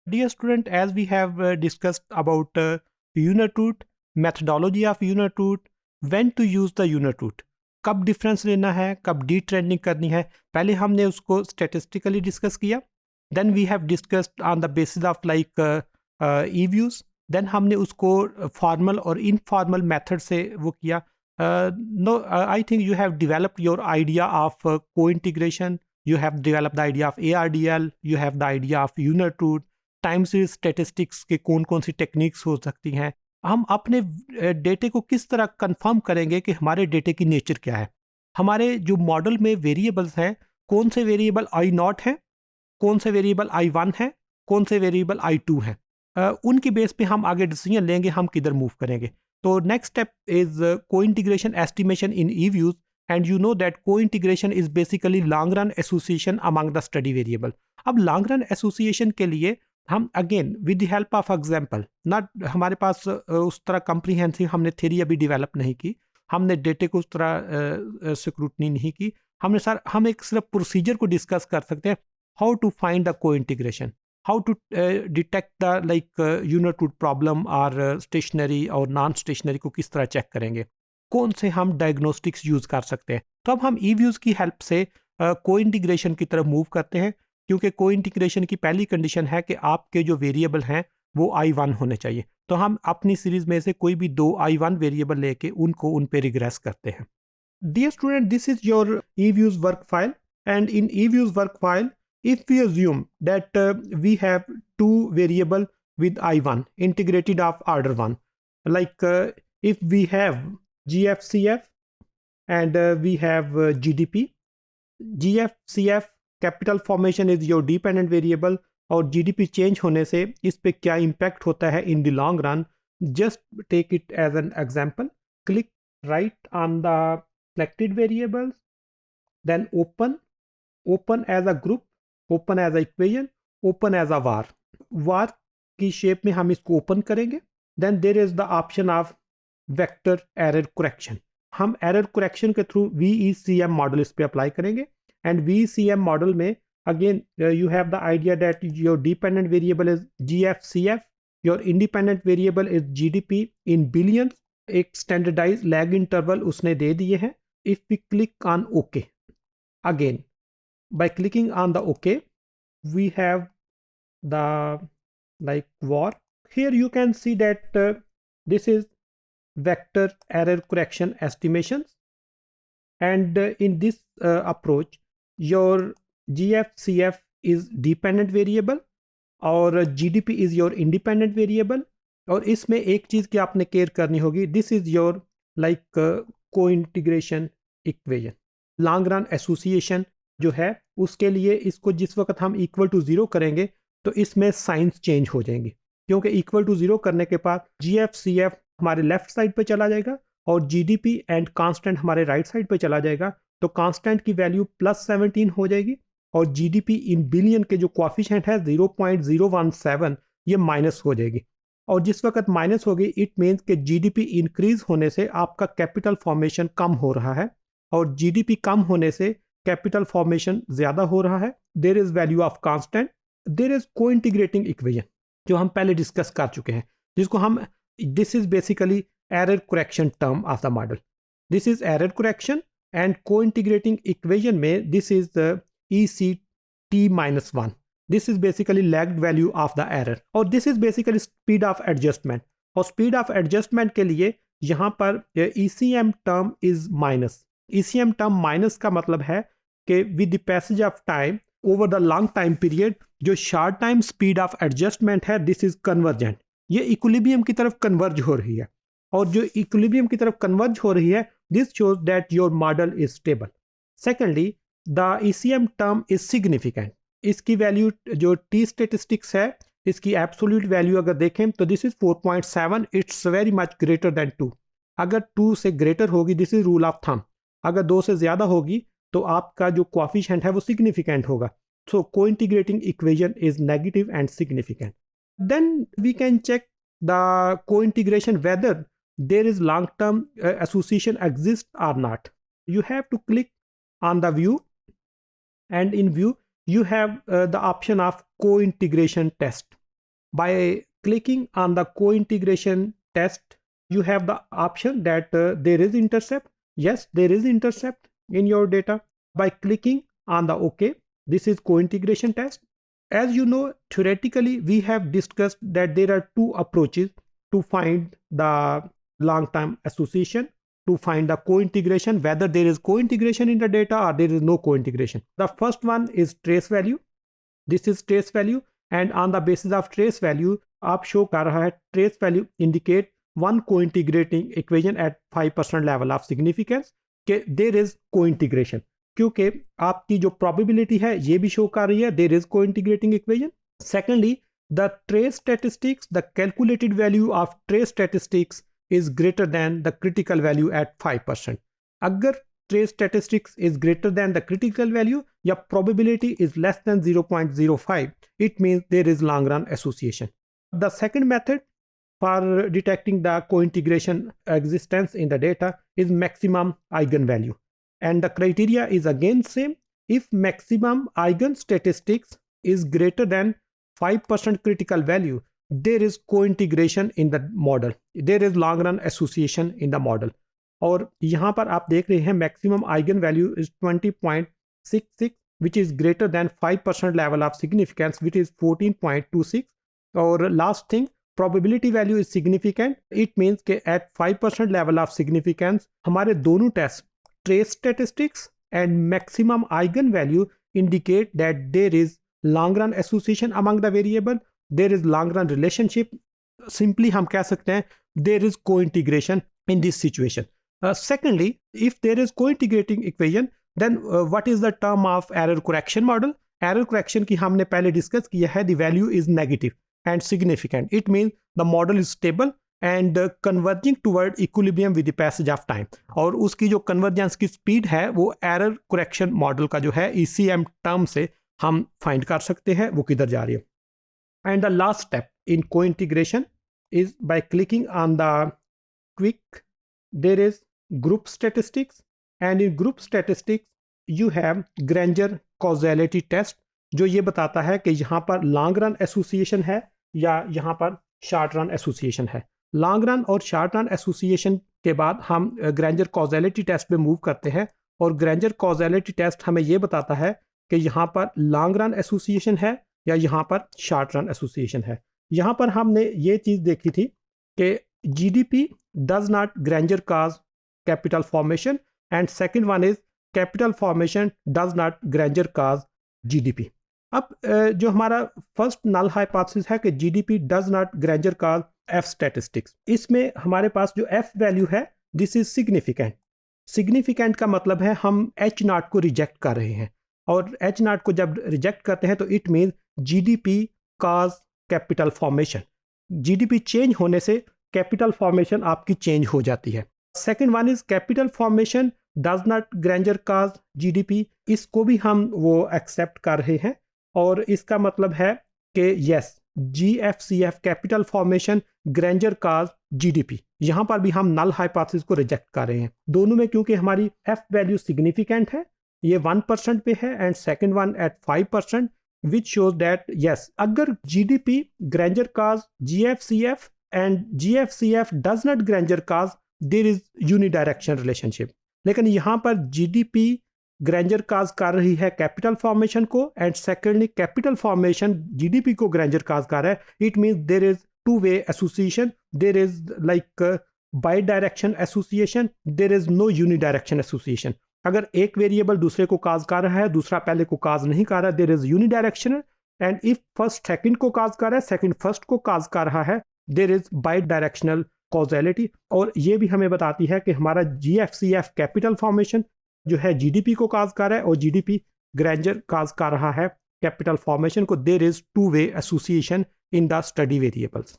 Dear student, as we have discussed about unit root, methodology of unit root, when to use the unit root, कब difference लेना है, कब D trending करनी है, पहले हमने उसको स्टेटिस्टिकली डिस्कस किया. Then we have discussed on the basis of like E views. देन हमने उसको फॉर्मल और इनफॉर्मल मेथड से वो किया. No, I think you have developed your idea of cointegration, you have developed the idea of ARDL, you have the idea of unit root, time series statistics के कौन कौन सी techniques हो सकती हैं. हम अपने डेटे को किस तरह कंफर्म करेंगे कि हमारे डेटे की नेचर क्या है. हमारे जो मॉडल में वेरिएबल्स हैं, कौन से वेरिएबल I0 हैं, कौन से वेरिएबल I1 हैं, कौन से वेरिएबल I2 हैं, उनकी बेस पे हम आगे डिसीजन लेंगे हम किधर मूव करेंगे. तो नेक्स्ट स्टेप इज को integration estimation in E views. And you know that co-integration is basically long run association among the study variable. अब long run association के लिए हम again with the help of example, not हमारे पास उस तरह comprehensive हमने theory अभी develop नहीं की, हमने डेटे को उस तरह स्क्रूटनी नहीं की. हम एक सिर्फ प्रोसीजर को डिस्कस कर सकते हैं. How to find the cointegration, how to detect the like unit root problem और स्टेशनरी और नॉन स्टेशनरी को किस तरह चेक करेंगे, कौन से हम डायग्नोस्टिक्स यूज कर सकते हैं. तो अब हम ई व्यूज की हेल्प से को इंटीग्रेशन की तरफ मूव करते हैं, क्योंकि को इंटीग्रेशन की पहली कंडीशन है कि आपके जो वेरिएबल हैं वो I1 होने चाहिए. तो हम अपनी सीरीज में से कोई भी दो I1 वेरिएबल लेके उनको उन पे रिग्रेस करते हैं. Dear student, this is your E views work file, and in E views work file if we assume that we have two variable with I1 integrated of order 1, like if we have GFCF and we have GDP. GFCF capital formation is your dependent variable, और GDP change होने से इस पे क्या impact होता है in the long run. Just take it as an example. Click right on the selected variables, then open as a group, open as a equation, open as a VAR. VAR की shape में हम इसको ओपन करेंगे. Then there is the option of vector error correction. हम error correction के through VECM model इस पे अप्लाई करेंगे. एंड VECM मॉडल में again you have the idea that your dependent variable is GFCF, your independent variable is GDP in billions. एक standardize lag interval उसने दे दिए हैं. If we click on okay, again by clicking on the OK, we have the like var. Here you can see that this is vector error correction estimations, and in this approach your GFCF is dependent variable और GDP is your independent variable. और इसमें एक चीज़ की आपने care करनी होगी, this is your like को integration equation. Long run association जो है उसके लिए इसको जिस वक्त हम इक्वल टू 0 करेंगे तो इसमें साइंस चेंज हो जाएंगे, क्योंकि इक्वल टू 0 करने के बाद GFCF हमारे लेफ्ट साइड पे चला जाएगा और GDP एंड कांस्टेंट हमारे राइट साइड पे चला जाएगा. तो कांस्टेंट की वैल्यू +17 हो जाएगी और GDP इन बिलियन के जो कोएफिशिएंट है 0.017 ये माइनस हो जाएगी. और जिस वक्त माइनस होगी इट मीन्स कि GDP इंक्रीज होने से आपका कैपिटल फॉर्मेशन कम हो रहा है, और GDP कम होने से कैपिटल फॉर्मेशन ज्यादा हो रहा है. There is value of constant. There is cointegrating equation जो हम पहले डिस्कस कर चुके हैं, जिसको हम this is basically error correction term of the model. This is error correction and cointegrating equation में this is ECT-1. This is basically lagged value of the error, और this is basically speed of adjustment. और speed of adjustment के लिए यहाँ पर ECM term is minus. ECM term minus का मतलब है कि with the passage of time over the long time period जो short time speed of adjustment है दिस इज कन्वर्जेंट. ये इक्विलिब्रियम की तरफ कन्वर्ज हो रही है, और जो इक्विलिब्रियम की तरफ कन्वर्ज हो रही है this shows that your model is stable. Secondly the ECM term is significant. इसकी वैल्यू जो T स्टेटिस्टिक्स है इसकी एब्सोल्यूट वैल्यू अगर देखें तो this is 4.7. It's very much greater than 2. अगर 2 से ग्रेटर होगी this is rule of thumb. अगर 2 से ज्यादा होगी तो आपका जो कोएफिशिएंट है वो सिग्निफिकेंट होगा. So cointegrating equation is negative and significant. Then we can check the cointegration whether there is long term association exist और not. You have to click on the view, and in view you have the option of co-integration test. By clicking on the co-integration test, you have the option that there is intercept. Yes, there is intercept in your data. By clicking on the OK, this is co-integration test. As you know, theoretically, we have discussed that there are two approaches to find the long-term association, to find the co-integration, whether there is co-integration in the data or there is no co-integration. The first one is trace value. This is trace value, and on the basis of trace value, आप show कर रहा है trace value indicate one co-integrating equation at 5% level of significance कि there is co-integration, क्योंकि आपकी जो probability है ये भी show कर रही है there is co-integrating equation. Secondly, the trace statistics, the calculated value of trace statistics is greater than the critical value at 5%. अगर trace statistics is greater than the critical value या probability is less than 0.05, it means there is long run association. The second method for detecting the co-integration existence in the data is maximum eigenvalue, and the criteria is again same. If maximum eigenstatistics is greater than 5% critical value, there is co-integration in the model, there is long run association in the model. और यहाँ पर आप देख रहे हैं maximum eigen value is 20.66 which is greater than 5% level of significance which is 14.26. और last thing, probability value is significant. It means के at 5% level of significance हमारे दोनों test trace statistics and maximum eigen value indicate that there is long run association among the variable, there is long run relationship. Simply हम कह सकते हैं there is cointegration in this situation. Secondly, if there is co-integrating equation, then what is the term of error correction model? Error correction की हमने पहले discuss किया है, the value is negative and significant. It means the model is stable and converging toward equilibrium with the passage of time. और उसकी जो convergence की speed है वो error correction model का जो है ECM term से हम find कर सकते हैं वो किधर जा रही है. And the last step in co-integration is by clicking on the quick, there is group statistics, and in group statistics you have Granger causality test जो ये बताता है कि यहाँ पर लॉन्ग रन एसोसिएशन है या यहाँ पर शॉर्ट रन एसोसिएशन है. लॉन्ग रन और शॉर्ट रन एसोसिएशन के बाद हम ग्रेंजर कॉजेलिटी टेस्ट पे मूव करते हैं, और ग्रेंजर कॉजेलिटी टेस्ट हमें ये बताता है कि यहाँ पर लॉन्ग रन एसोसिएशन है या यहाँ पर शॉर्ट रन एसोसिएशन है. यहाँ पर हमने ये चीज़ देखी थी कि GDP does not Granger cause capital formation, and second one is capital formation does not Granger cause GDP. अब जो हमारा फर्स्ट नल हाइपोथेसिस है कि GDP does not Granger cause F statistics, इसमें हमारे पास जो F वैल्यू है दिस इज सिग्निफिकेंट. सिग्निफिकेंट का मतलब है हम H0 को रिजेक्ट कर रहे हैं, और H0 को जब रिजेक्ट करते हैं तो it mean GDP cause capital formation. GDP change होने से कैपिटल फॉर्मेशन आपकी चेंज हो जाती है. Second one is capital formation does not Granger cause GDP. इसको भी हम वो एक्सेप्ट कर रहे हैं, और इसका मतलब है कि yes GFCF capital formation Granger cause GDP. यहाँ पर भी हम नल हाइपोथेसिस को रिजेक्ट कर रहे हैं. दोनों में क्योंकि हमारी F वैल्यू सिग्निफिकेंट है, ये 1% पे है, and second one at 5%, which shows that yes अगर GDP Granger cause GFCF and GFCF does not Granger cause, there is unidirectional relationship. लेकिन यहाँ पर GDP Granger cause कर रही है कैपिटल फॉर्मेशन को, and secondly capital formation GDP को Granger cause कर रहा है. It means there is two way association, there is like bi direction association, there is no unidirection association. अगर एक वेरिएबल दूसरे को काज कर रहा है, दूसरा पहले को काज नहीं कर रहा है, there is unidirectional. And if first second को काज कर रहा है, सेकंड फर्स्ट को काज कर रहा है, there is by directional causality. और ये भी हमें बताती है कि हमारा GFCF कैपिटल फॉर्मेशन जो है GDP को काज कर रहा है, और GDP ग्रेंजर काज कर रहा है कैपिटल फॉर्मेशन को. देर is two way association in the study variables.